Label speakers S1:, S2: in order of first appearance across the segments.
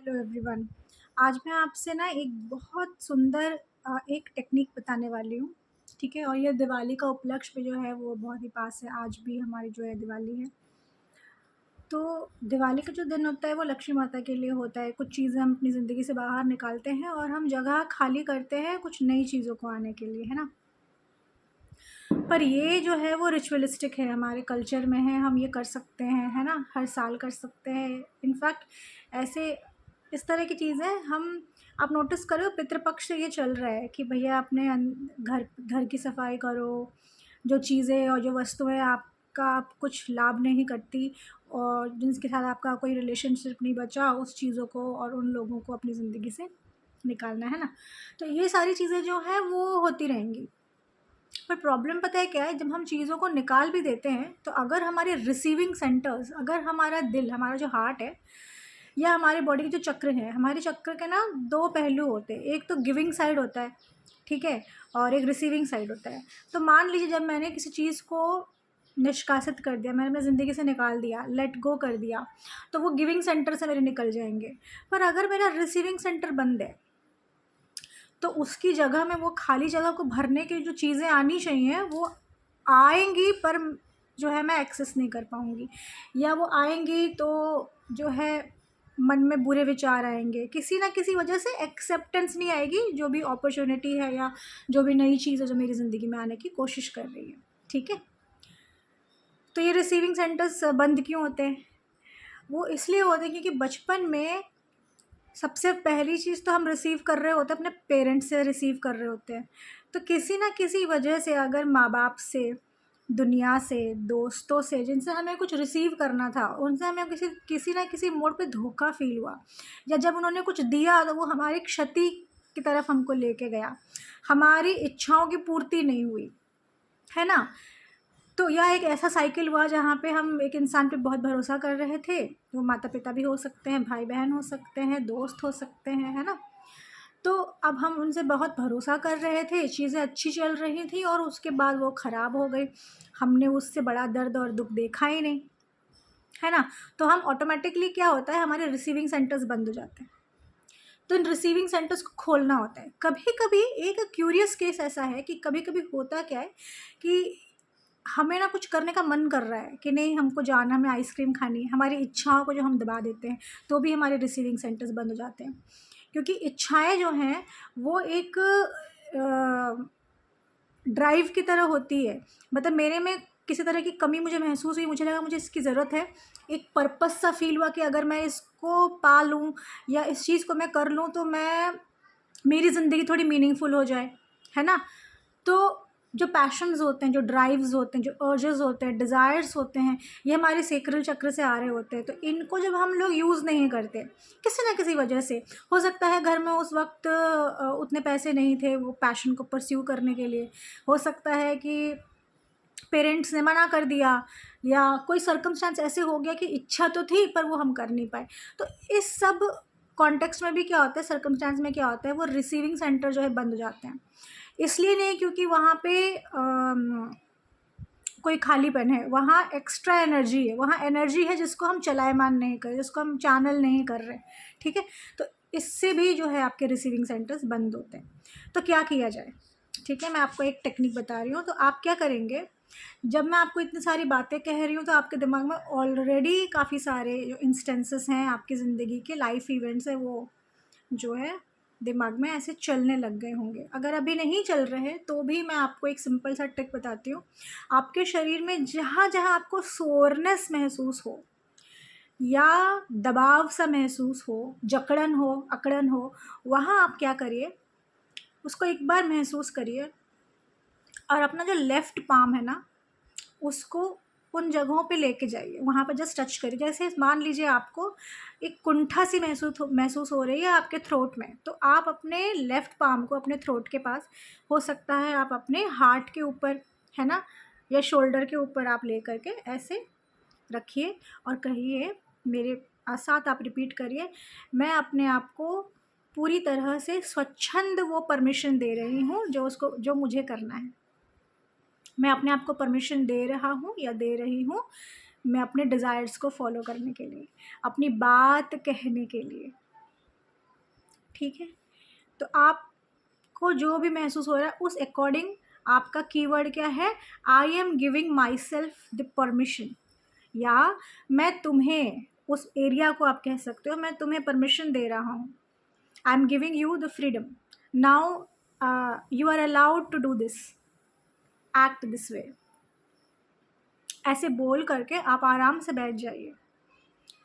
S1: Hello everyone. आज मैं आपसे ना एक बहुत सुंदर एक टेक्निक बताने वाली हूँ, ठीक है? और ये दिवाली का उपलक्ष्य भी जो है वो बहुत ही पास है, आज भी हमारी जो है दिवाली है। तो दिवाली का जो दिन होता है वो लक्ष्मी माता के लिए होता है। कुछ चीज़ें हम अपनी ज़िंदगी से बाहर निकालते हैं और हम जगह खाली करते हैं कुछ नई चीज़ों को आने के लिए, है ना? पर ये जो है वो रिचुअलिस्टिक है, हमारे कल्चर में है, हम ये कर सकते हैं, है ना? हर साल कर सकते हैं। इनफैक्ट ऐसे इस तरह की चीज़ें हम आप नोटिस करो पितृपक्ष से ये चल रहा है कि भैया अपने घर घर की सफाई करो, जो चीज़ें और जो वस्तुएं आपका आप कुछ लाभ नहीं करती और जिनके साथ आपका कोई रिलेशनशिप नहीं बचा, उस चीज़ों को और उन लोगों को अपनी ज़िंदगी से निकालना है ना। तो ये सारी चीज़ें जो हैं वो होती रहेंगी। पर प्रॉब्लम पता है क्या है, जब हम चीज़ों को निकाल भी देते हैं तो अगर हमारे रिसीविंग सेंटर्स, अगर हमारा दिल, हमारा जो हार्ट है या हमारे बॉडी के जो चक्र हैं, हमारे चक्र के ना दो पहलू होते हैं। एक तो गिविंग साइड होता है, ठीक है, और एक रिसीविंग साइड होता है। तो मान लीजिए जब मैंने किसी चीज़ को निष्कासित कर दिया, मैंने अपनी ज़िंदगी से निकाल दिया, लेट गो कर दिया, तो वो गिविंग सेंटर से मेरे निकल जाएंगे। पर अगर मेरा रिसीविंग सेंटर बंद है तो उसकी जगह में वो खाली जगह को भरने की जो चीज़ें आनी चाहिए वो आएँगी, पर जो है मैं एक्सेस नहीं कर पाऊँगी, या वो आएँगी तो जो है मन में बुरे विचार आएँगे। किसी न किसी वजह से एक्सेप्टेंस नहीं आएगी, जो भी अपॉर्च्युनिटी है या जो भी नई चीज़ है जो मेरी ज़िंदगी में आने की कोशिश कर रही है, ठीक है? तो ये रिसीविंग सेंटर्स बंद क्यों होते हैं? वो इसलिए होते हैं क्योंकि बचपन में सबसे पहली चीज़ तो हम रिसीव कर रहे होते हैं, अपने पेरेंट्स से रिसीव कर रहे होते हैं। तो किसी न किसी वजह से अगर माँ-बाप से, दुनिया से, दोस्तों से, जिनसे हमें कुछ रिसीव करना था, उनसे हमें किसी किसी न किसी मोड़ पे धोखा फ़ील हुआ, या जब उन्होंने कुछ दिया तो वो हमारी क्षति की तरफ हमको लेके गया। हमारी इच्छाओं की पूर्ति नहीं हुई, है ना? तो यह एक ऐसा साइकिल हुआ जहाँ पे हम एक इंसान पे बहुत भरोसा कर रहे थे। वो माता-पिता भी हो सकते हैं, भाई-बहन हो सकते हैं, दोस्त हो सकते हैं, है ना? तो अब हम उनसे बहुत भरोसा कर रहे थे, चीज़ें अच्छी चल रही थी और उसके बाद वो ख़राब हो गई। हमने उससे बड़ा दर्द और दुःख देखा ही नहीं, है ना? तो हम ऑटोमैटिकली क्या होता है, हमारे रिसीविंग सेंटर्स बंद हो जाते हैं। तो इन रिसीविंग सेंटर्स को खोलना होता है। कभी-कभी एक क्यूरियस केस ऐसा है कि कभी-कभी होता क्या है कि हमें ना कुछ करने का मन कर रहा है कि नहीं, हमको जाना, हमें आइसक्रीम खानी है, हमारी इच्छाओं को जो हम दबा देते हैं, तो भी हमारे रिसीविंग सेंटर्स बंद हो जाते हैं। क्योंकि इच्छाएँ जो हैं वो एक ड्राइव की तरह होती है। मतलब मेरे में किसी तरह की कमी मुझे महसूस हुई, मुझे लगा मुझे इसकी ज़रूरत है। एक पर्पस सा फ़ील हुआ कि अगर मैं इसको पा लूँ या इस चीज़ को मैं कर लूँ तो मेरी ज़िंदगी थोड़ी मीनिंगफुल हो जाए, है ना? तो जो पैशन्स होते हैं, जो ड्राइव्स होते हैं, जो अर्जेस होते हैं, डिज़ायर्स होते हैं, ये हमारे सेक्रल चक्र से आ रहे होते हैं। तो इनको जब हम लोग यूज़ नहीं करते, किसी न किसी वजह से, हो सकता है घर में उस वक़्त उतने पैसे नहीं थे वो पैशन को परस्यू करने के लिए, हो सकता है कि पेरेंट्स ने मना कर दिया, या कोई सर्कमस्टेंस ऐसे हो गया कि इच्छा तो थी पर वो हम कर नहीं पाए। तो इस सब कॉन्टेक्स्ट में भी क्या होता है, सर्कमस्टेंस में क्या होता है, वो रिसीविंग सेंटर जो है बंद हो जाते हैं। इसलिए नहीं क्योंकि वहाँ पे कोई खालीपन है, वहाँ एक्स्ट्रा एनर्जी है, वहाँ एनर्जी है जिसको हम चलायमान नहीं कर रहे, जिसको हम चैनल नहीं कर रहे, ठीक है? तो इससे भी जो है आपके रिसीविंग सेंटर्स बंद होते हैं। तो क्या किया जाए? ठीक है, मैं आपको एक टेक्निक बता रही हूँ। तो आप क्या करेंगे, जब मैं आपको इतनी सारी बातें कह रही हूँ तो आपके दिमाग में ऑलरेडी काफ़ी सारे जो इंस्टेंसेस हैं आपकी ज़िंदगी के, लाइफ इवेंट्स हैं, वो जो है दिमाग में ऐसे चलने लग गए होंगे। अगर अभी नहीं चल रहे तो भी मैं आपको एक सिंपल सा ट्रिक बताती हूँ। आपके शरीर में जहाँ-जहाँ आपको सोरनेस महसूस हो या दबाव सा महसूस हो, जकड़न हो, अकड़न हो, वहाँ आप क्या करिए, उसको एक बार महसूस करिए और अपना जो लेफ़्ट पाम है ना, उसको उन जगहों पे लेके जाइए, वहाँ पे जस्ट टच करिए। जैसे मान लीजिए आपको एक कुंठा सी महसूस हो रही है आपके थ्रोट में, तो आप अपने लेफ़्ट पाम को अपने थ्रोट के पास, हो सकता है आप अपने हार्ट के ऊपर, है ना, या शोल्डर के ऊपर आप ले करके ऐसे रखिए और कहिए, मेरे साथ आप रिपीट करिए, मैं अपने आप को पूरी तरह से स्वच्छंद वो परमिशन दे रही हूँ जो मुझे करना है। मैं अपने आप को परमिशन दे रहा हूँ या दे रही हूँ, मैं अपने डिज़ायर्स को फ़ॉलो करने के लिए, अपनी बात कहने के लिए, ठीक है। तो आपको जो भी महसूस हो रहा है उस अकॉर्डिंग आपका कीवर्ड क्या है, आई am giving my self the permission, या मैं तुम्हें, उस एरिया को आप कह सकते हो, मैं तुम्हें परमिशन दे रहा हूँ, I am giving you the freedom, now you are allowed to do this, act this way. ऐसे बोल करके आप आराम से बैठ जाइए,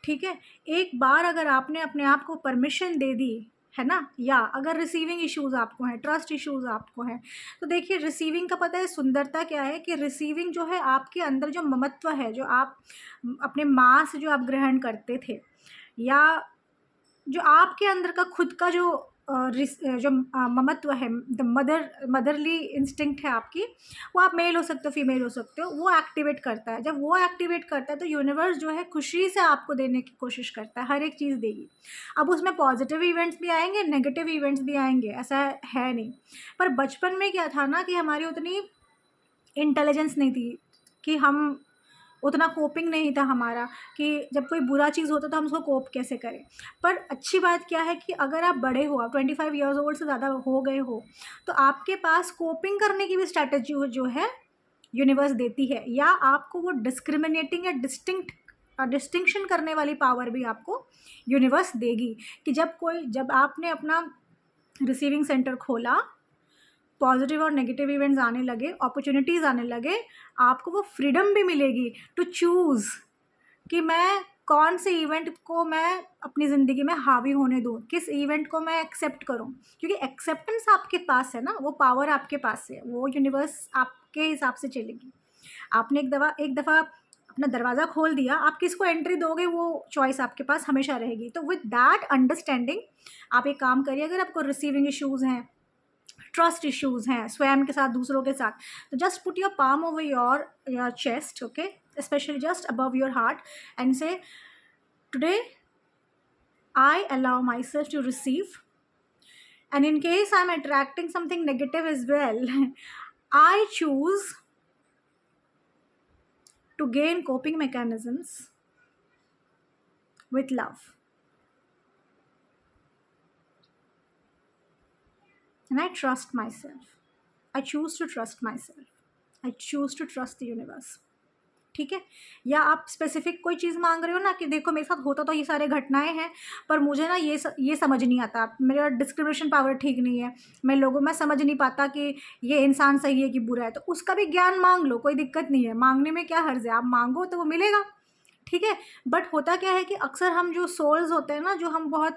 S1: ठीक है। एक बार अगर आपने अपने आप को परमिशन दे दी है ना, या अगर रिसीविंग इश्यूज़ आपको हैं, ट्रस्ट इश्यूज़ आपको हैं, तो देखिए रिसीविंग का पता है सुंदरता क्या है, कि रिसीविंग जो है आपके अंदर जो ममत्व है, जो आप अपने माँ से जो आप ग्रहण करते थे, या जो आपके अंदर का खुद का जो जो ममत्व है, द मदरली इंस्टिंक्ट है आपकी, वो आप मेल हो सकते हो फीमेल हो सकते हो, वो एक्टिवेट करता है। जब वो एक्टिवेट करता है तो यूनिवर्स जो है खुशी से आपको देने की कोशिश करता है, हर एक चीज़ देगी। अब उसमें पॉजिटिव इवेंट्स भी आएंगे, नेगेटिव इवेंट्स भी आएंगे, ऐसा है नहीं। पर बचपन में क्या था ना, कि हमारी उतनी इंटेलिजेंस नहीं थी, कि हम उतना कोपिंग नहीं था हमारा, कि जब कोई बुरा चीज़ होता तो हम उसको कोप कैसे करें। पर अच्छी बात क्या है कि अगर आप बड़े हो, आप 25 ईयर्स ओल्ड से ज़्यादा हो गए हो, तो आपके पास कोपिंग करने की भी स्ट्रैटेजी जो है यूनिवर्स देती है, या आपको वो डिस्क्रिमिनेटिंग या डिस्टिंक्शन करने वाली पावर भी आपको यूनिवर्स देगी, कि जब आपने अपना रिसीविंग सेंटर खोला, पॉजिटिव और नेगेटिव इवेंट्स आने लगे, अपॉर्चुनिटीज़ आने लगे, आपको वो फ्रीडम भी मिलेगी टू चूज़ कि मैं कौन से इवेंट को मैं अपनी ज़िंदगी में हावी होने दूँ, किस इवेंट को मैं एक्सेप्ट करूँ, क्योंकि एक्सेप्टेंस आपके पास है ना, वो पावर आपके पास है, वो यूनिवर्स आपके हिसाब से चलेगी। आपने एक दफ़ा अपना दरवाज़ा खोल दिया, आप किसको एंट्री दोगे वो चॉइस आपके पास हमेशा रहेगी। तो विद दैट अंडरस्टैंडिंग आप एक काम करिए, अगर आपको रिसीविंग इश्यूज़ हैं, ट्रस्ट इश्यूज़ हैं स्वयं के साथ, दूसरों के साथ, तो just put your palm over your chest, okay, especially just above your heart, and say, today I allow myself to receive, and in case I'm attracting something negative as well, I choose to gain coping mechanisms with love, and I trust myself, I choose to trust myself, I choose to trust the universe। ठीक है। या आप specific कोई चीज़ मांग रहे हो ना, कि देखो मेरे साथ होता तो ये सारे घटनाएं हैं, पर मुझे ना ये समझ नहीं आता, मेरा डिस्क्रिमिनेशन पावर ठीक नहीं है, मैं समझ नहीं पाता कि ये इंसान सही है कि बुरा है, तो उसका भी ज्ञान मांग लो, कोई दिक्कत नहीं है, मांगने में क्या हर्ज है, आप मांगो तो वो मिलेगा, ठीक है। बट होता क्या है कि अक्सर हम जो सोल्स होते हैं ना, जो हम बहुत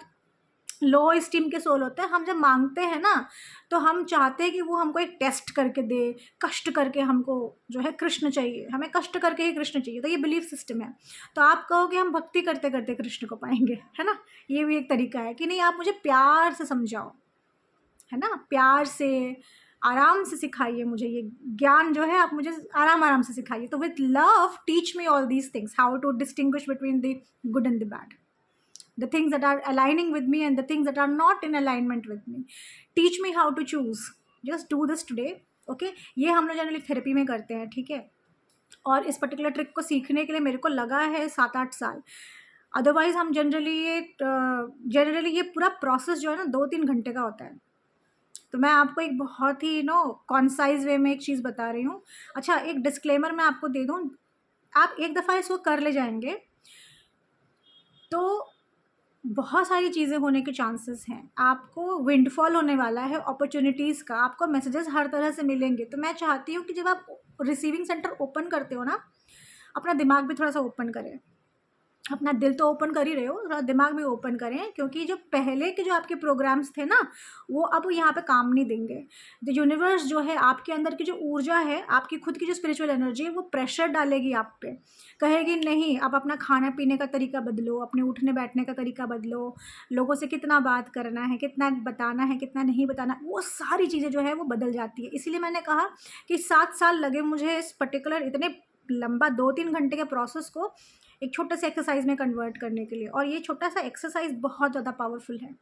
S1: लो स्टीम के सोल होते हैं, हम जब मांगते हैं ना, तो हम चाहते हैं कि वो हमको एक टेस्ट करके दे, कष्ट करके हमको जो है कृष्ण चाहिए, हमें कष्ट करके ही कृष्ण चाहिए, तो ये बिलीफ सिस्टम है। तो आप कहोगे हम भक्ति करते करते कृष्ण को पाएंगे, है ना, ये भी एक तरीका है कि नहीं, आप मुझे प्यार से समझाओ, है ना, प्यार से आराम से सिखाइए मुझे ये ज्ञान जो है, आप मुझे आराम आराम से सिखाइए। तो with love teach me all these things, how to distinguish between the good and the bad, the things that are aligning with me and the things that are not in alignment with me, teach me how to choose, just do this today, okay। ये हम लोग generally therapy में करते हैं, ठीक है। और इस पर्टिकुलर ट्रिक को सीखने के लिए मेरे को लगा है 7-8 साल, अदरवाइज़ हम जनरली ये पूरा प्रोसेस जो है ना 2-3 घंटे का होता है। तो मैं आपको एक बहुत ही कॉन्साइज वे में एक चीज़ बता रही हूँ। अच्छा, एक डिस्क्लेमर मैं आपको दे दूँ, आप एक दफ़ा इसको कर ले जाएंगे तो बहुत सारी चीज़ें होने के चांसेस हैं, आपको विंडफॉल होने वाला है अपॉर्चुनिटीज़ का, आपको मैसेजेस हर तरह से मिलेंगे। तो मैं चाहती हूँ कि जब आप रिसीविंग सेंटर ओपन करते हो ना, अपना दिमाग भी थोड़ा सा ओपन करें, अपना दिल तो ओपन कर ही रहे हो, थोड़ा दिमाग भी ओपन करें, क्योंकि जो पहले के जो आपके प्रोग्राम्स थे ना, वो अब यहाँ पे काम नहीं देंगे। द यूनिवर्स जो है, आपके अंदर की जो ऊर्जा है, आपकी खुद की जो स्पिरिचुअल एनर्जी है, वो प्रेशर डालेगी आप पे, कहेगी नहीं, आप अपना खाना पीने का तरीका बदलो, अपने उठने बैठने का तरीका बदलो, लोगों से कितना बात करना है, कितना बताना है, कितना नहीं बताना, वो सारी चीज़ें जो है वो बदल जाती है। इसीलिए मैंने कहा कि 7 साल लगे मुझे इस पर्टिकुलर इतने लंबा 2-3 घंटे के प्रोसेस को एक छोटे से एक्सरसाइज में कन्वर्ट करने के लिए, और ये छोटा सा एक्सरसाइज बहुत ज़्यादा पावरफुल है,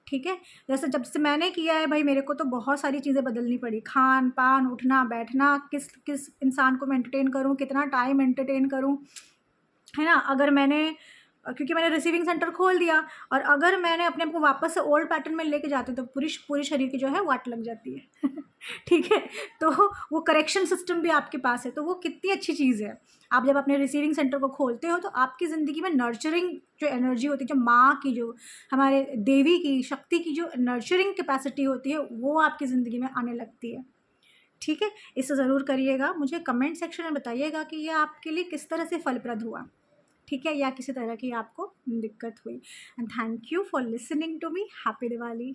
S1: ठीक है। जैसे जब से मैंने किया है भाई, मेरे को तो बहुत सारी चीज़ें बदलनी पड़ी, खान पान, उठना बैठना, किस किस इंसान को मैं एंटरटेन करूँ, कितना टाइम एंटरटेन करूँ, है ना। अगर मैंने क्योंकि मैंने रिसीविंग सेंटर खोल दिया, और अगर मैंने अपने आप को वापस से ओल्ड पैटर्न में लेके जाती हूँ तो पूरी शरीर की जो है वाट लग जाती है। ठीक है, तो वो करेक्शन सिस्टम भी आपके पास है, तो वो कितनी अच्छी चीज़ है। आप जब अपने रिसीविंग सेंटर को खोलते हो तो आपकी ज़िंदगी में नर्चरिंग जो एनर्जी होती है, जो माँ की, जो हमारे देवी की शक्ति की जो नर्चरिंग कैपेसिटी होती है, वो आपकी ज़िंदगी में आने लगती है। ठीक है, इसे ज़रूर करिएगा। मुझे कमेंट सेक्शन में बताइएगा कि ये आपके लिए किस तरह से फलप्रद हुआ, ठीक है, या किसी तरह की आपको दिक्कत हुई। And thank you for listening to me. Happy Diwali.